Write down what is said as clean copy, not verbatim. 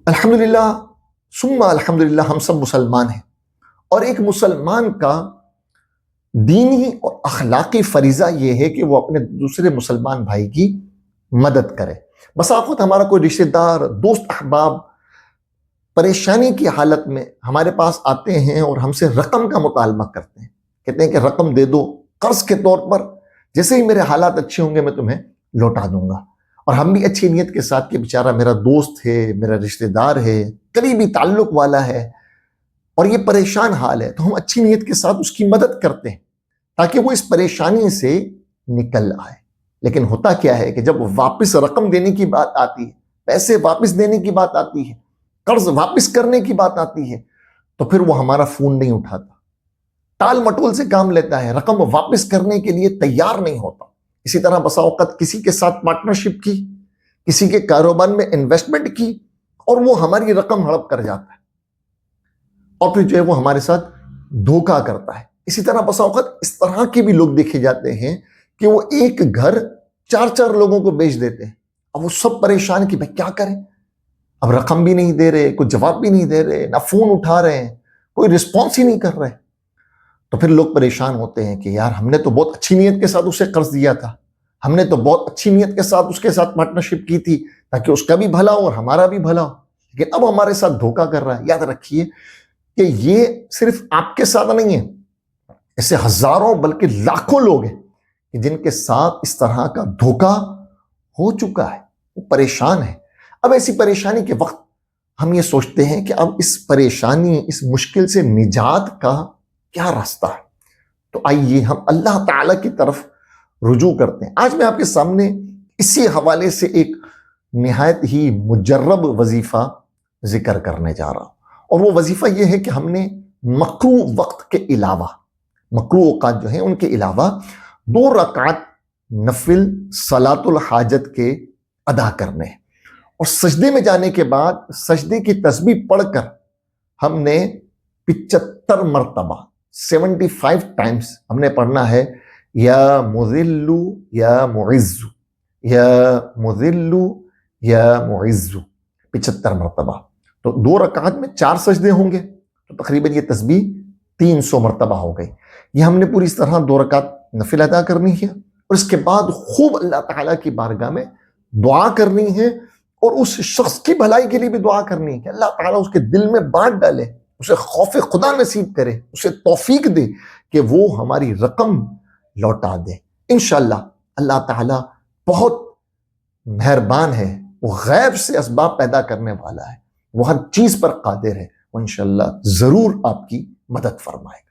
الحمدللہ ثم الحمدللہ ہم سب مسلمان ہیں، اور ایک مسلمان کا دینی اور اخلاقی فریضہ یہ ہے کہ وہ اپنے دوسرے مسلمان بھائی کی مدد کرے۔ بس اوقات ہمارا کوئی رشتہ دار، دوست، احباب پریشانی کی حالت میں ہمارے پاس آتے ہیں اور ہم سے رقم کا مطالبہ کرتے ہیں، کہتے ہیں کہ رقم دے دو قرض کے طور پر، جیسے ہی میرے حالات اچھے ہوں گے میں تمہیں لوٹا دوں گا۔ اور ہم بھی اچھی نیت کے ساتھ کہ بیچارہ میرا دوست ہے، میرا رشتہ دار ہے، قریبی تعلق والا ہے اور یہ پریشان حال ہے، تو ہم اچھی نیت کے ساتھ اس کی مدد کرتے ہیں تاکہ وہ اس پریشانی سے نکل آئے۔ لیکن ہوتا کیا ہے کہ جب واپس رقم دینے کی بات آتی ہے، پیسے واپس دینے کی بات آتی ہے، قرض واپس کرنے کی بات آتی ہے، تو پھر وہ ہمارا فون نہیں اٹھاتا، ٹال مٹول سے کام لیتا ہے، رقم واپس کرنے کے لیے تیار نہیں ہوتا۔ اسی طرح بسا اوقات کسی کے ساتھ پارٹنرشپ کی، کسی کے کاروبار میں انویسٹمنٹ کی، اور وہ ہماری رقم ہڑپ کر جاتا ہے اور پھر جو ہے وہ ہمارے ساتھ دھوکہ کرتا ہے۔ اسی طرح بسا اوقات اس طرح کے بھی لوگ دیکھے جاتے ہیں کہ وہ ایک گھر چار چار لوگوں کو بیچ دیتے ہیں، اب وہ سب پریشان کہ بھائی کیا کریں، اب رقم بھی نہیں دے رہے، کوئی جواب بھی نہیں دے رہے، نہ فون اٹھا رہے ہیں، کوئی رسپانس ہی نہیں کر رہے۔ تو پھر لوگ پریشان ہوتے ہیں کہ یار ہم نے تو بہت اچھی نیت کے ساتھ اسے قرض دیا تھا، ہم نے تو بہت اچھی نیت کے ساتھ اس کے ساتھ پارٹنرشپ کی تھی تاکہ اس کا بھی بھلا ہو اور ہمارا بھی بھلا ہو، لیکن اب ہمارے ساتھ دھوکہ کر رہا ہے۔ یاد رکھیے کہ یہ صرف آپ کے ساتھ نہیں ہے، ایسے ہزاروں بلکہ لاکھوں لوگ ہیں کہ جن کے ساتھ اس طرح کا دھوکہ ہو چکا ہے، وہ پریشان ہے۔ اب ایسی پریشانی کے وقت ہم یہ سوچتے ہیں کہ اب اس پریشانی، اس مشکل سے نجات کا کیا راستہ ہے؟ تو آئیے ہم اللہ تعالیٰ کی طرف رجوع کرتے ہیں۔ آج میں آپ کے سامنے اسی حوالے سے ایک نہایت ہی مجرب وظیفہ ذکر کرنے جا رہا ہوں، اور وہ وظیفہ یہ ہے کہ ہم نے مکروہ وقت کے علاوہ، مکروہ اوقات جو ہیں ان کے علاوہ 2 رکعت نفل صلاۃ الحاجت کے ادا کرنے ہیں، اور سجدے میں جانے کے بعد سجدے کی تسبیح پڑھ کر ہم نے 75 مرتبہ 75 ٹائمز ہم نے پڑھنا ہے، یا مذل یا معز، یا مذل یا معز، 75 مرتبہ۔ تو 2 رکعت میں 4 سجدے ہوں گے، تو تقریباً یہ تسبیح 300 مرتبہ ہو گئی۔ یہ ہم نے پوری اس طرح 2 رکعت نفل ادا کرنی ہے، اور اس کے بعد خوب اللہ تعالیٰ کی بارگاہ میں دعا کرنی ہے، اور اس شخص کی بھلائی کے لیے بھی دعا کرنی ہے کہ اللہ تعالیٰ اس کے دل میں بات ڈالے، اسے خوف خدا نصیب کرے، اسے توفیق دے کہ وہ ہماری رقم لوٹا دے۔ انشاءاللہ اللہ تعالیٰ بہت مہربان ہے، وہ غیب سے اسباب پیدا کرنے والا ہے، وہ ہر چیز پر قادر ہے، وہ انشاءاللہ ضرور آپ کی مدد فرمائے۔